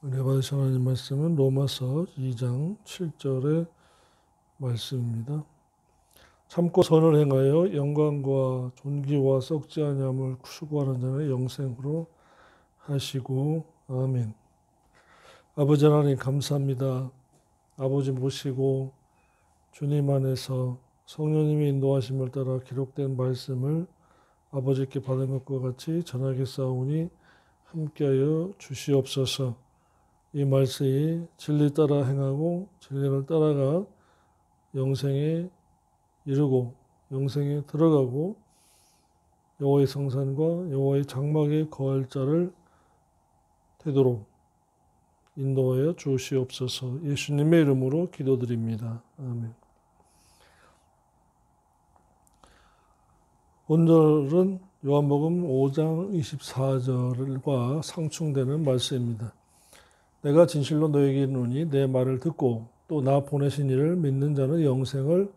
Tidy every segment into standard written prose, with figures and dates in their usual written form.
은혜 받으신 하나님 말씀은 로마서 2장 7절의 말씀입니다. 참고 선을 행하여 영광과 존귀와 썩지 아니함을 추구하는 자는 영생으로 하시고 아멘. 아버지 하나님 감사합니다. 아버지 모시고 주님 안에서 성령님의 인도하심을 따라 기록된 말씀을 아버지께 받은 것과 같이 전하겠사오니 함께하여 주시옵소서. 이 말씀이 진리 따라 행하고 진리를 따라가 영생에 이르고 영생에 들어가고 여호와의 성산과 여호와의 장막에 거할 자를 되도록 인도하여 주시옵소서. 예수님의 이름으로 기도드립니다. 아멘. 오늘은 요한복음 5장 24절과 상충되는 말씀입니다. 내가 진실로 너에게 이르노니 내 말을 듣고 또 나 보내신 이를 믿는 자는 영생을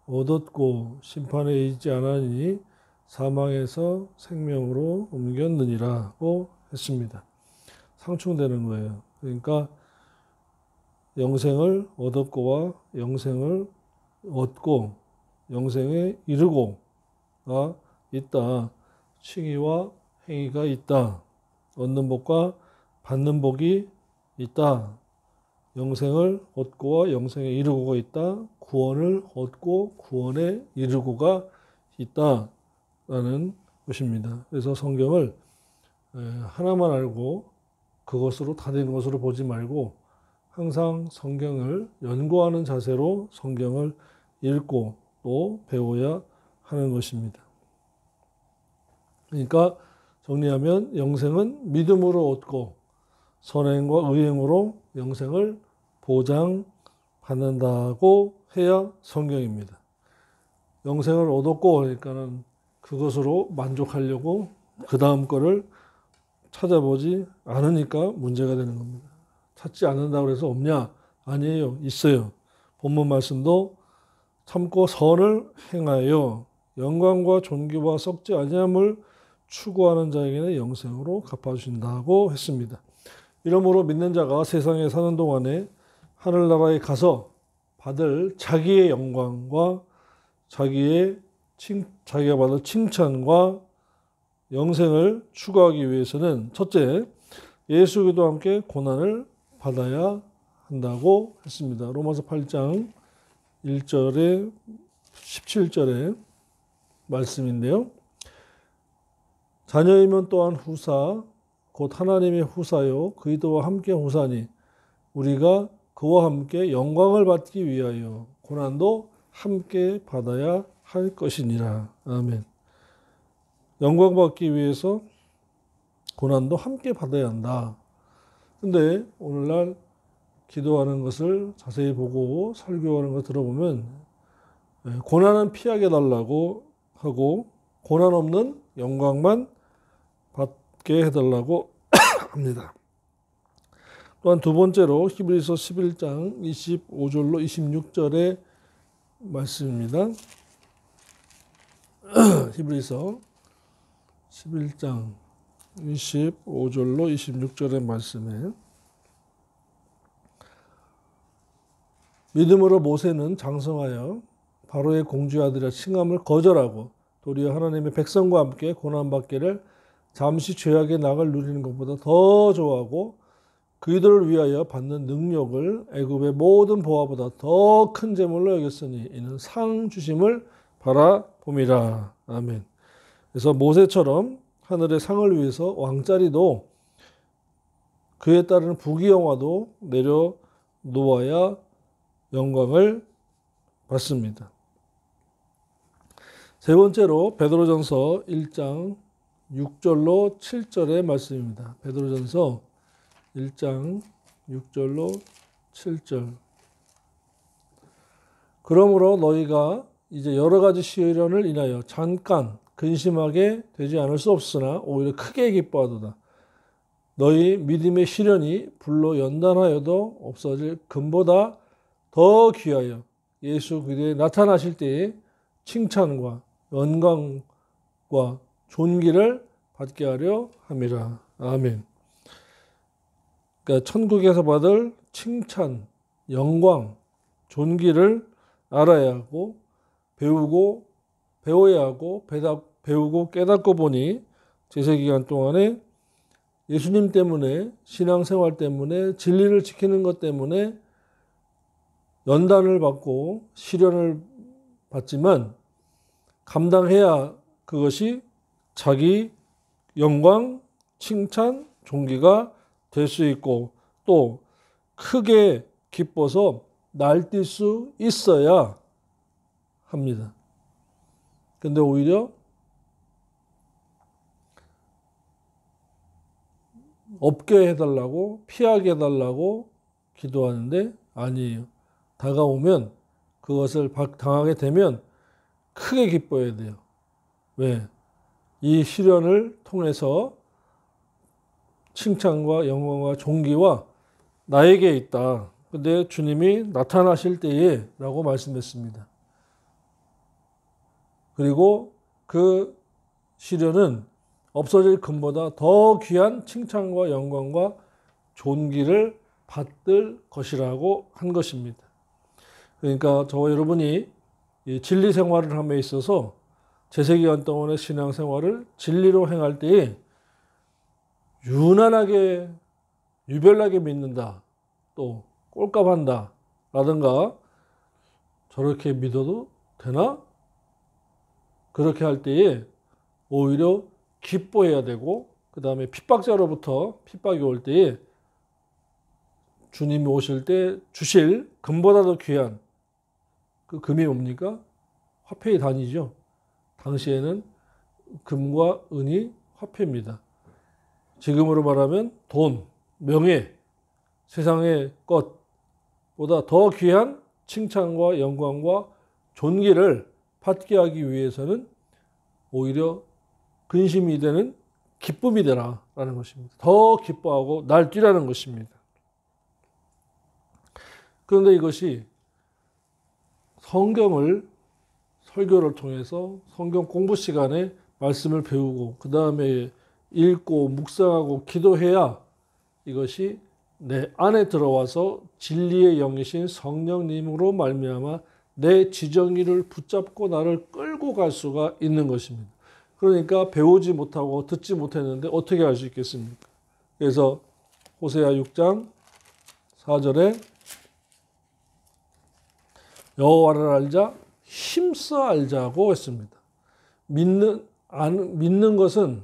얻었고 심판에 이르지 않으니 사망에서 생명으로 옮겼느니라고 했습니다. 상충되는 거예요. 그러니까 영생을 얻었고와 영생을 얻고 영생에 이르고가 있다. 칭의와 행위가 있다. 얻는 복과 받는 복이 있다. 영생을 얻고와 영생에 이르고가 있다. 구원을 얻고 구원에 이르고가 있다라는 것입니다. 그래서 성경을 하나만 알고 그것으로 다 되는 것으로 보지 말고 항상 성경을 연구하는 자세로 성경을 읽고 또 배워야 하는 것입니다. 그러니까 정리하면 영생은 믿음으로 얻고 선행과 의행으로 영생을 보장받는다고 해야 성경입니다. 영생을 얻었고 그러니까는 그것으로 만족하려고 그 다음 거를 찾아보지 않으니까 문제가 되는 겁니다. 찾지 않는다고 해서 없냐? 아니에요. 있어요. 본문 말씀도 참고 선을 행하여 영광과 존귀와 썩지 아니함을 추구하는 자에게는 영생으로 갚아주신다고 했습니다. 이러므로 믿는 자가 세상에 사는 동안에 하늘나라에 가서 받을 자기의 영광과 자기가 받을 칭찬과 영생을 추구하기 위해서는 첫째, 예수 그리스도와 함께 고난을 받아야 한다고 했습니다. 로마서 8장 1절에 17절의 말씀인데요. 자녀이면 또한 후사 곧 하나님의 후사요 그리스도와 함께 후사니 우리가 그와 함께 영광을 받기 위하여 고난도 함께 받아야 할 것이니라. 아멘. 영광 받기 위해서 고난도 함께 받아야 한다. 근데 오늘날 기도하는 것을 자세히 보고 설교하는 거 들어보면 고난은 피하게 달라고 하고 고난 없는 영광만 받게 해달라고 합니다. 또한 두 번째로 히브리서 11장 25절로 26절의 말씀입니다. 히브리서 11장 25절로 26절의 말씀에 믿음으로 모세는 장성하여 바로의 공주의 아들이라 칭함을 거절하고 도리어 하나님의 백성과 함께 고난받기를 잠시 죄악의 낙을 누리는 것보다 더 좋아하고 그들을 위하여 받는 능력을 애굽의 모든 보화보다 더 큰 재물로 여겼으니 이는 상 주심을 바라봄이라. 아멘. 그래서 모세처럼 하늘의 상을 위해서 왕자리도 그에 따르는 부귀영화도 내려놓아야 영광을 받습니다. 세 번째로 베드로전서 1장 6절로 7절의 말씀입니다. 베드로전서 1장 6절로 7절. 그러므로 너희가 이제 여러 가지 시련을 인하여 잠깐 근심하게 되지 않을 수 없으나 오히려 크게 기뻐하도다. 너희 믿음의 시련이 불로 연단하여도 없어질 금보다 더 귀하여 예수 그리스도에 나타나실 때에 칭찬과 영광과 존귀를 받게 하려 함이라. 아멘. 그러니까 천국에서 받을 칭찬, 영광, 존귀를 알아야 하고 배워야 하고 배우고 깨닫고 보니 제세기간 동안에 예수님 때문에 신앙생활 때문에 진리를 지키는 것 때문에 연단을 받고 시련을 받지만 감당해야 그것이 자기 영광, 칭찬, 존귀가 될 수 있고 또 크게 기뻐서 날뛸 수 있어야 합니다. 근데 오히려 없게 해달라고 피하게 해달라고 기도하는데 아니에요. 다가오면 그것을 당하게 되면 크게 기뻐해야 돼요. 왜? 이 시련을 통해서 칭찬과 영광과 존귀와 나에게 있다. 근데 주님이 나타나실 때에 라고 말씀했습니다. 그리고 그 시련은 없어질 금보다 더 귀한 칭찬과 영광과 존귀를 받을 것이라고 한 것입니다. 그러니까 저와 여러분이 이 진리 생활을 함에 있어서 제세기간 동안의 신앙생활을 진리로 행할 때에 유난하게 유별나게 믿는다. 또 꼴값한다. 라든가 저렇게 믿어도 되나? 그렇게 할 때에 오히려 기뻐해야 되고 그 다음에 핍박자로부터 핍박이 올 때에 주님이 오실 때 주실 금보다 더 귀한 그 금이 뭡니까? 화폐의 단위죠. 당시에는 금과 은이 화폐입니다. 지금으로 말하면 돈, 명예, 세상의 것보다 더 귀한 칭찬과 영광과 존귀를 받게 하기 위해서는 오히려 근심이 되는 기쁨이 되라라는 것입니다. 더 기뻐하고 날뛰라는 것입니다. 그런데 이것이 성경을 설교를 통해서 성경 공부 시간에 말씀을 배우고 그 다음에 읽고 묵상하고 기도해야 이것이 내 안에 들어와서 진리의 영이신 성령님으로 말미암아 내 지정의를 붙잡고 나를 끌고 갈 수가 있는 것입니다. 그러니까 배우지 못하고 듣지 못했는데 어떻게 할 수 있겠습니까? 그래서 호세아 6장 4절에 여호와를 알자 힘써 알자고 했습니다. 믿는 것은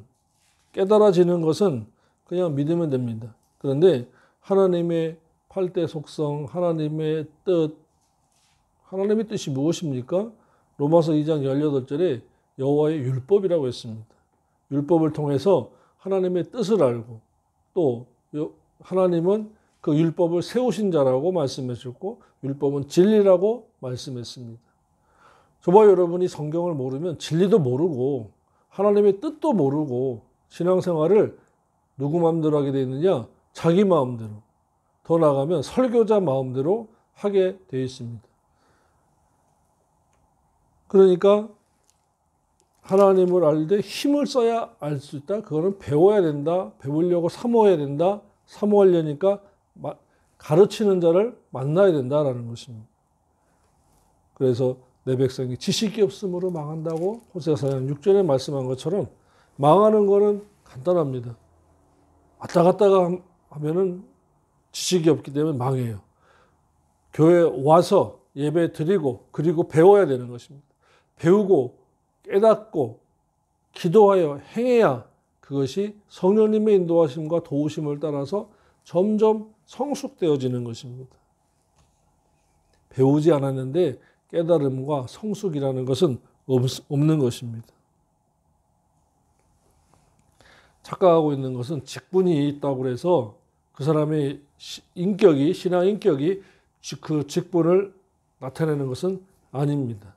깨달아지는 것은 그냥 믿으면 됩니다. 그런데 하나님의 팔대 속성, 하나님의 뜻, 하나님의 뜻이 무엇입니까? 로마서 2장 18절에 여호와의 율법이라고 했습니다. 율법을 통해서 하나님의 뜻을 알고 또 하나님은 그 율법을 세우신 자라고 말씀하셨고 율법은 진리라고 말씀했습니다. 저와 여러분이 성경을 모르면 진리도 모르고 하나님의 뜻도 모르고 신앙생활을 누구 마음대로 하게 되어 있느냐? 자기 마음대로. 더 나아가면 설교자 마음대로 하게 되어 있습니다. 그러니까 하나님을 알 때 힘을 써야 알 수 있다. 그거는 배워야 된다. 배우려고 사모해야 된다. 사모하려니까 가르치는 자를 만나야 된다라는 것입니다. 그래서 내 백성이 지식이 없으므로 망한다고 호세아 4장 6절에 말씀한 것처럼 망하는 거는 간단합니다. 왔다 갔다가 하면은 지식이 없기 때문에 망해요. 교회 와서 예배 드리고 그리고 배워야 되는 것입니다. 배우고 깨닫고 기도하여 행해야 그것이 성령님의 인도하심과 도우심을 따라서 점점 성숙되어지는 것입니다. 배우지 않았는데 깨달음과 성숙이라는 것은 없는 것입니다. 착각하고 있는 것은 직분이 있다고 해서 그 사람의 인격이 신앙 인격이 그 직분을 나타내는 것은 아닙니다.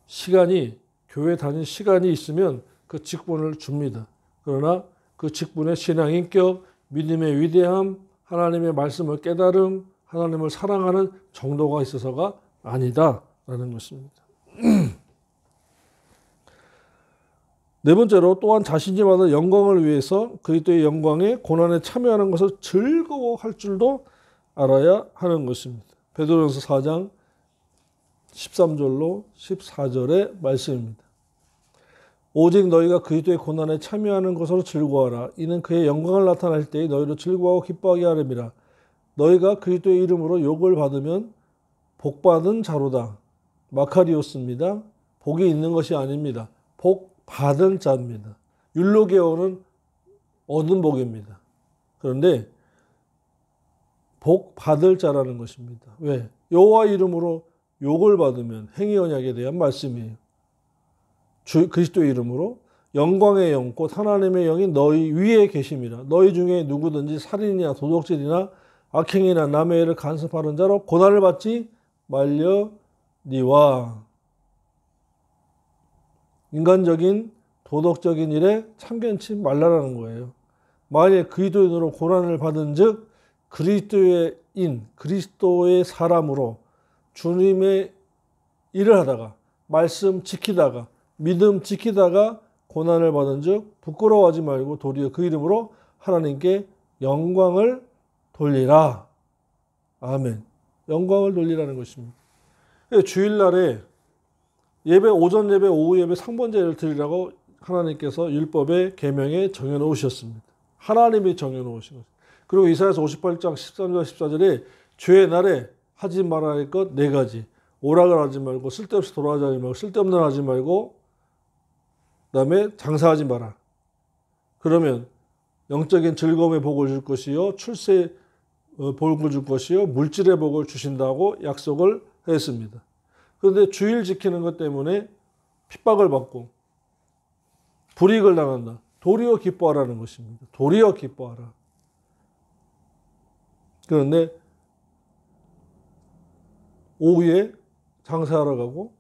시간이 교회 다닌 시간이 있으면 그 직분을 줍니다. 그러나 그 직분의 신앙 인격, 믿음의 위대함, 하나님의 말씀을 깨달음, 하나님을 사랑하는 정도가 있어서가 아니다라는 것입니다. 네 번째로 또한 자신이 받은 영광을 위해서 그리스도의 영광에 고난에 참여하는 것을 즐거워할 줄도 알아야 하는 것입니다. 베드로전서 4장 13절로 14절의 말씀입니다. 오직 너희가 그리스도의 고난에 참여하는 것으로 즐거워하라. 이는 그의 영광을 나타낼 때에 너희로 즐거워하고 기뻐하게 하름이라. 너희가 그리스도의 이름으로 욕을 받으면 복받은 자로다. 마카리오스입니다. 복이 있는 것이 아닙니다. 복 받은 자입니다. 율로게오는 얻은 복입니다. 그런데 복 받을 자라는 것입니다. 왜? 여호와 이름으로 욕을 받으면 행위 언약에 대한 말씀이에요. 그리스도의 이름으로 영광의 영 곧 하나님의 영이 너희 위에 계심이라. 너희 중에 누구든지 살인이나 도둑질이나 악행이나 남의 애를 간섭하는 자로 고난을 받지 말려니와. 인간적인 도덕적인 일에 참견치 말라라는 거예요. 만일 그리스도인으로 고난을 받은 즉 그리스도의 인, 그리스도의 사람으로 주님의 일을 하다가 말씀 지키다가 믿음 지키다가 고난을 받은 즉 부끄러워하지 말고 도리어 그 이름으로 하나님께 영광을 돌리라. 아멘. 영광을 돌리라는 것입니다. 주일날에 예배, 오전 예배, 오후 예배, 상번제를 드리라고 하나님께서 율법의 계명에 정해놓으셨습니다. 하나님이 정해놓으신 것. 그리고 이사야서 58장 13절 14절에 죄의 날에 하지 말아야 할 것 네 가지. 오락을 하지 말고 쓸데없이 돌아가지 말고 쓸데없는 하지 말고 그다음에 장사하지 마라. 그러면 영적인 즐거움의 복을 줄 것이요 출세의 복을 줄 것이요 물질의 복을 주신다고 약속을 했습니다. 그런데 주일 지키는 것 때문에 핍박을 받고 불이익을 당한다. 도리어 기뻐하라는 것입니다. 도리어 기뻐하라. 그런데 오후에 장사하러 가고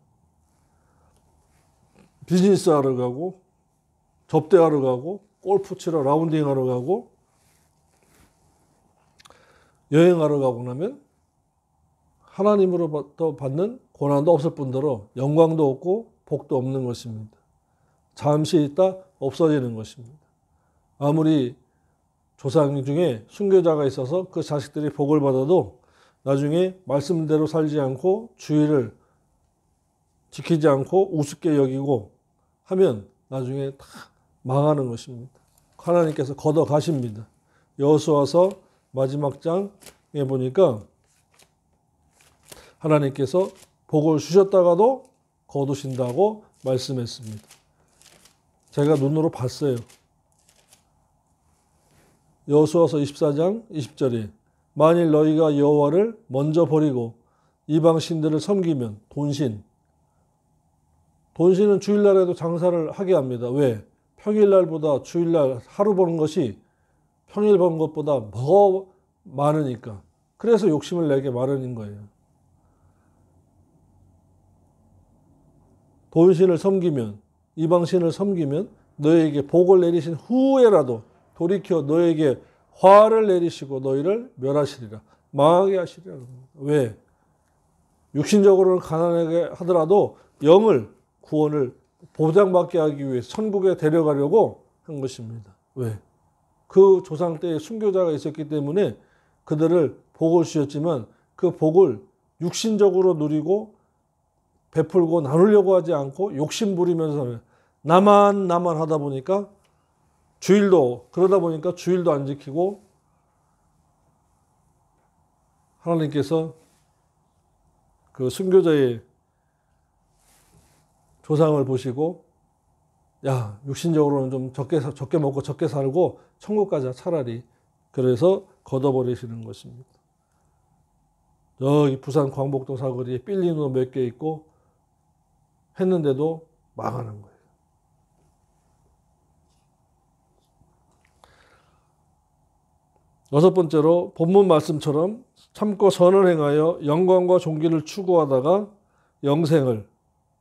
비즈니스 하러 가고 접대하러 가고 골프 치러 라운딩하러 가고 여행하러 가고 나면 하나님으로부터 받는 고난도 없을 뿐더러 영광도 없고 복도 없는 것입니다. 잠시 있다 없어지는 것입니다. 아무리 조상 중에 순교자가 있어서 그 자식들이 복을 받아도 나중에 말씀대로 살지 않고 주의를 지키지 않고 우습게 여기고 하면 나중에 다 망하는 것입니다. 하나님께서 걷어 가십니다. 여호수아서 마지막 장에 보니까 하나님께서 복을 주셨다가도 거두신다고 말씀했습니다. 제가 눈으로 봤어요. 여호수아서 24장 20절에 만일 너희가 여호와를 먼저 버리고 이방 신들을 섬기면 돈신은 주일날에도 장사를 하게 합니다. 왜? 평일날보다 주일날 하루 버는 것이 평일 버는 것보다 더 많으니까. 그래서 욕심을 내게 마련인 거예요. 돈신을 섬기면 이방신을 섬기면 너희에게 복을 내리신 후에라도 돌이켜 너희에게 화를 내리시고 너희를 멸하시리라. 망하게 하시리라. 왜? 육신적으로는 가난하게 하더라도 영을 구원을 보장받게 하기 위해서 천국에 데려가려고 한 것입니다. 왜? 그 조상 때에 순교자가 있었기 때문에 그들을 복을 주셨지만 그 복을 육신적으로 누리고 베풀고 나누려고 하지 않고 욕심 부리면서 나만 하다 보니까 그러다 보니까 주일도 안 지키고 하나님께서 그 순교자의 조상을 보시고 야 육신적으로는 좀 적게 먹고 적게 살고 천국 가자 차라리. 그래서 걷어버리시는 것입니다. 여기 부산 광복동 사거리에 빌리노 몇 개 있고 했는데도 망하는 거예요. 여섯 번째로 본문 말씀처럼 참고 선을 행하여 영광과 존귀를 추구하다가 영생을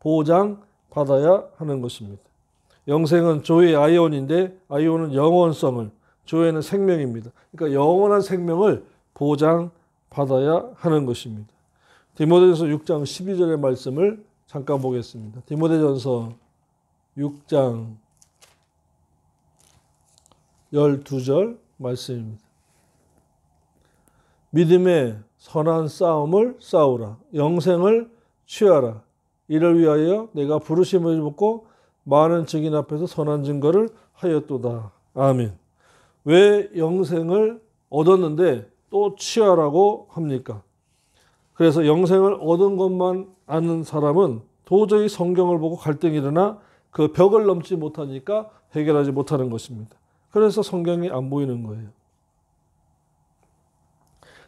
보장받아야 하는 것입니다. 영생은 조의 아이온인데 아이온은 영원성을, 조에는 생명입니다. 그러니까 영원한 생명을 보장받아야 하는 것입니다. 디모데전서 6장 12절의 말씀을 잠깐 보겠습니다. 디모데전서 6장 12절 말씀입니다. 믿음의 선한 싸움을 싸우라. 영생을 취하라. 이를 위하여 내가 부르심을 입고 많은 증인 앞에서 선한 증거를 하였도다. 아멘. 왜 영생을 얻었는데 또 취하라고 합니까? 그래서 영생을 얻은 것만 아는 사람은 도저히 성경을 보고 갈등이 일어나 그 벽을 넘지 못하니까 해결하지 못하는 것입니다. 그래서 성경이 안 보이는 거예요.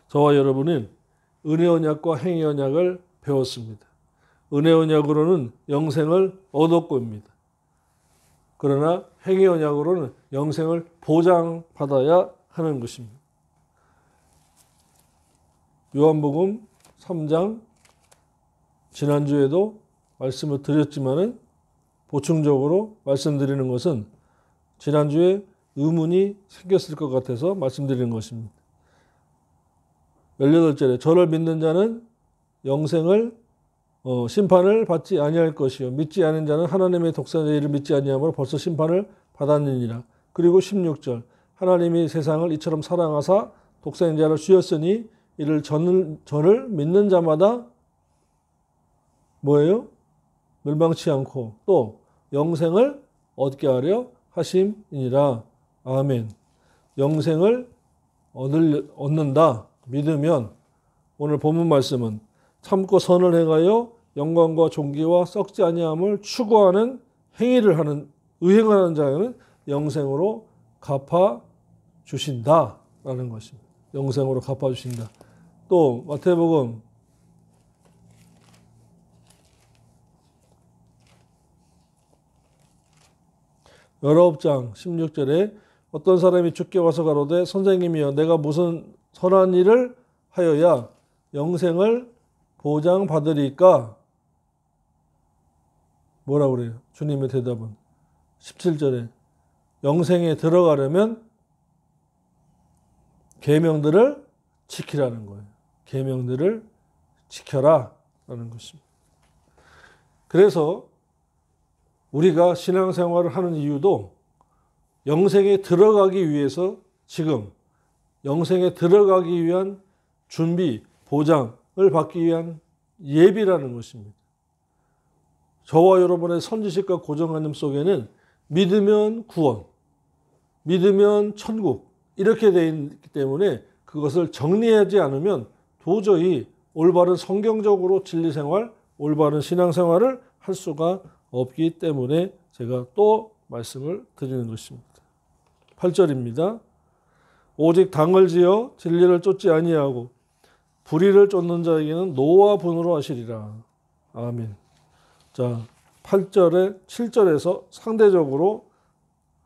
저와 여러분은 은혜 언약과 행위 언약을 배웠습니다. 은혜 언약으로는 영생을 얻었고입니다. 그러나 행위 언약으로는 영생을 보장받아야 하는 것입니다. 요한복음 3장 지난주에도 말씀을 드렸지만은 보충적으로 말씀드리는 것은 지난주에 의문이 생겼을 것 같아서 말씀드리는 것입니다. 18절에 저를 믿는 자는 영생을 심판을 받지 아니할 것이요 믿지 않은 자는 하나님의 독생자의 이를 믿지 아니하므로 벌써 심판을 받았느니라. 그리고 16절 하나님이 세상을 이처럼 사랑하사 독생자를 주셨으니 이를 저를 믿는 자마다 뭐예요? 멸망치 않고 또 영생을 얻게 하려 하심이니라. 아멘. 영생을 얻는다. 믿으면 오늘 본문 말씀은 참고 선을 행하여 영광과 존귀와 썩지 아니함을 추구하는 행위를 하는 의행을 하는 자에는 영생으로 갚아 주신다라는 것입니다. 영생으로 갚아 주신다. 또 마태복음 19장 16절에 어떤 사람이 주께 와서 가로되 선생님이여 내가 무슨 선한 일을 하여야 영생을 보장받으리까? 뭐라 그래요? 주님의 대답은 17절에 영생에 들어가려면 계명들을 지키라는 거예요. 계명들을 지켜라 라는 것입니다. 그래서 우리가 신앙생활을 하는 이유도 영생에 들어가기 위해서 지금 영생에 들어가기 위한 준비, 보장을 받기 위한 예비라는 것입니다. 저와 여러분의 선지식과 고정관념 속에는 믿으면 구원, 믿으면 천국 이렇게 되어 있기 때문에 그것을 정리하지 않으면 도저히 올바른 성경적으로 진리생활, 올바른 신앙생활을 할 수가 없기 때문에 제가 또 말씀을 드리는 것입니다. 8절입니다. 오직 당을 지어 진리를 쫓지 아니하고 불의를 쫓는 자에게는 노와 분으로 하시리라. 아멘. 자, 8절에 7절에서 상대적으로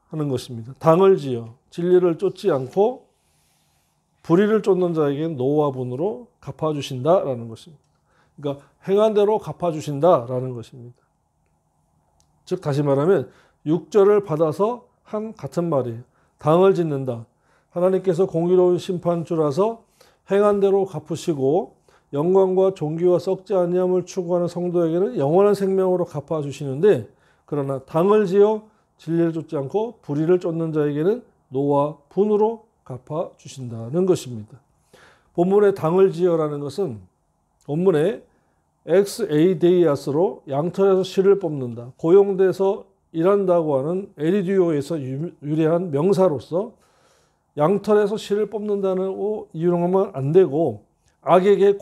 하는 것입니다. 당을 지어 진리를 쫓지 않고 불의를 쫓는 자에게는 노와 분으로 갚아주신다라는 것입니다. 그러니까 행한 대로 갚아주신다라는 것입니다. 즉 다시 말하면 6절을 받아서 한 같은 말이에요. 당을 짓는다. 하나님께서 공의로운 심판주라서 행한 대로 갚으시고 영광과 존귀와 썩지 아니함을 추구하는 성도에게는 영원한 생명으로 갚아주시는데 그러나 당을 지어 진리를 쫓지 않고 불의를 쫓는 자에게는 노와 분으로 갚아주신다는 것입니다. 본문의 당을 지어라는 것은 본문에 엑스에이데이아스로 양털에서 실을 뽑는다. 고용돼서 일한다고 하는 에리디오에서 유래한 명사로서 양털에서 실을 뽑는다는 이유로만 안 되고 악에게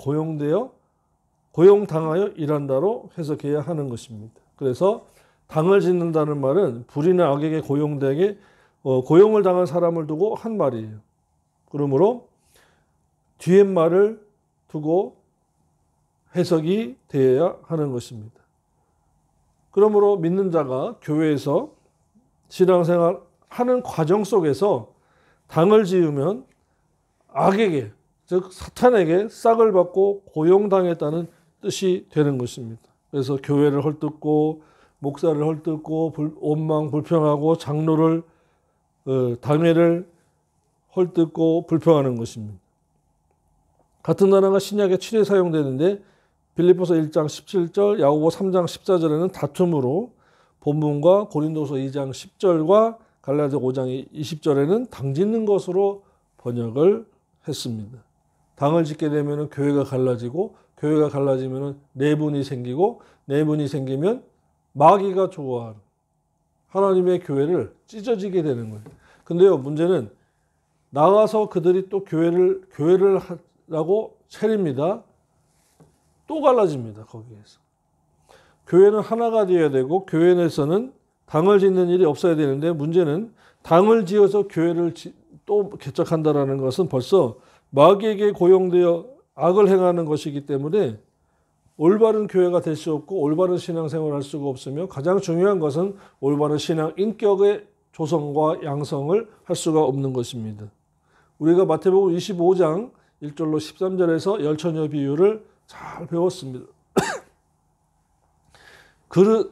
고용당하여 일한다로 해석해야 하는 것입니다. 그래서 당을 짓는다는 말은 불의나 악에게 고용을 당한 사람을 두고 한 말이에요. 그러므로 뒤에 말을 두고 해석이 되어야 하는 것입니다. 그러므로 믿는 자가 교회에서 신앙생활 하는 과정 속에서 당을 지으면 악에게 즉 사탄에게 싹을 받고 고용당했다는 뜻이 되는 것입니다. 그래서 교회를 헐뜯고 목사를 헐뜯고 원망 불평하고 장로를 당회를 헐뜯고 불평하는 것입니다. 같은 단어가 신약에 7회 사용되는데 빌립보서 1장 17절, 야고보 3장 14절에는 다툼으로 본문과 고린도서 2장 10절과 갈라디아 5장 20절에는 당 짓는 것으로 번역을 했습니다. 당을 짓게 되면 교회가 갈라지고, 교회가 갈라지면 내분이 생기고, 내분이 생기면 마귀가 좋아하는 하나님의 교회를 찢어지게 되는 거예요. 근데요, 문제는 나가서 그들이 또 교회를 하라고 차립니다. 또 갈라집니다. 거기에서. 교회는 하나가 되어야 되고, 교회 내에서는 당을 짓는 일이 없어야 되는데, 문제는 당을 지어서 교회를 또 개척한다라는 것은 벌써 마귀에게 고용되어 악을 행하는 것이기 때문에 올바른 교회가 될 수 없고 올바른 신앙생활을 할 수가 없으며, 가장 중요한 것은 올바른 신앙 인격의 조성과 양성을 할 수가 없는 것입니다. 우리가 마태복음 25장 1절로 13절에서 열처녀 비유를 잘 배웠습니다.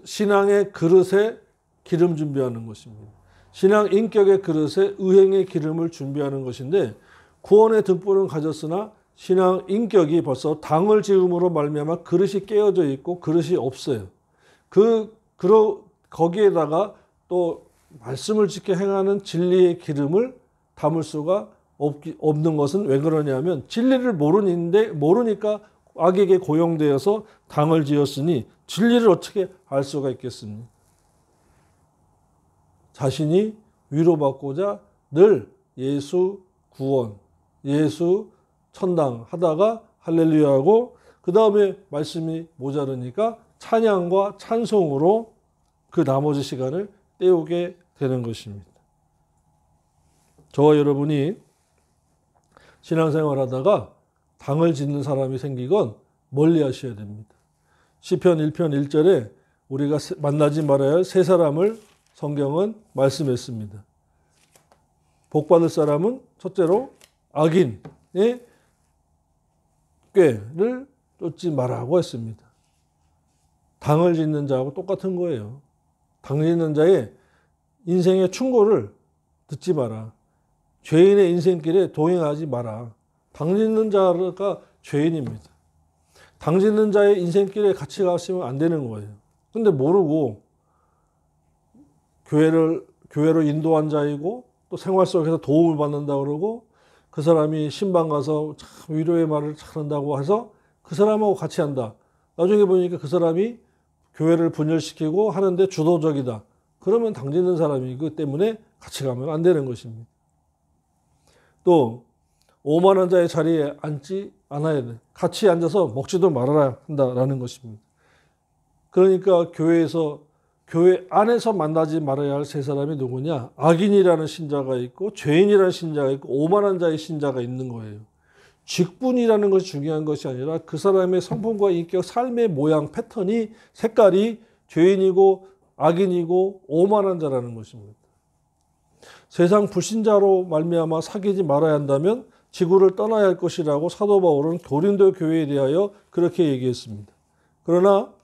신앙의 그릇에 기름 준비하는 것입니다. 신앙 인격의 그릇에 의행의 기름을 준비하는 것인데, 구원의 등불은 가졌으나 신앙 인격이 벌써 당을 지음으로 말미암아 그릇이 깨어져 있고 그릇이 없어요. 거기에다가 또 말씀을 지켜 행하는 진리의 기름을 담을 수가 없는 것은 왜 그러냐면, 진리를 모르니까 악에게 고용되어서 당을 지었으니 진리를 어떻게 알 수가 있겠습니까? 자신이 위로받고자 늘 예수 구원, 예수 천당 하다가 할렐루야 하고, 그 다음에 말씀이 모자르니까 찬양과 찬송으로 그 나머지 시간을 때우게 되는 것입니다. 저와 여러분이 신앙생활 하다가 당을 짓는 사람이 생기건 멀리 하셔야 됩니다. 시편 1편 1절에 우리가 만나지 말아야 할 세 사람을 성경은 말씀했습니다. 복받을 사람은 첫째로 악인의 꾀를 쫓지 말라고 했습니다. 당을 짓는 자하고 똑같은 거예요. 당 짓는 자의 인생의 충고를 듣지 마라. 죄인의 인생길에 동행하지 마라. 당 짓는 자가 죄인입니다. 당 짓는 자의 인생길에 같이 가시면 안 되는 거예요. 근데 모르고 교회로 인도한 자이고 또 생활 속에서 도움을 받는다 그러고, 그 사람이 신방 가서 참 위로의 말을 잘한다고 해서 그 사람하고 같이 한다. 나중에 보니까 그 사람이 교회를 분열시키고 하는데 주도적이다. 그러면 당 짓는 사람이기 때문에 같이 가면 안 되는 것입니다. 또 오만한 자의 자리에 앉지 않아야 돼. 같이 앉아서 먹지도 말아야 한다라는 것입니다. 그러니까 교회 안에서 만나지 말아야 할 세 사람이 누구냐? 악인이라는 신자가 있고, 죄인이라는 신자가 있고, 오만한 자의 신자가 있는 거예요. 직분이라는 것이 중요한 것이 아니라 그 사람의 성품과 인격, 삶의 모양, 패턴이, 색깔이 죄인이고 악인이고 오만한 자라는 것입니다. 세상 불신자로 말미암아 사귀지 말아야 한다면 지구를 떠나야 할 것이라고 사도 바울은 고린도 교회에 대하여 그렇게 얘기했습니다. 그러나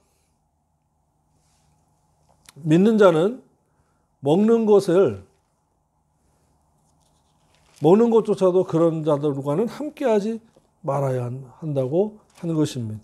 믿는 자는 먹는 것조차도 그런 자들과는 함께하지 말아야 한다고 하는 것입니다.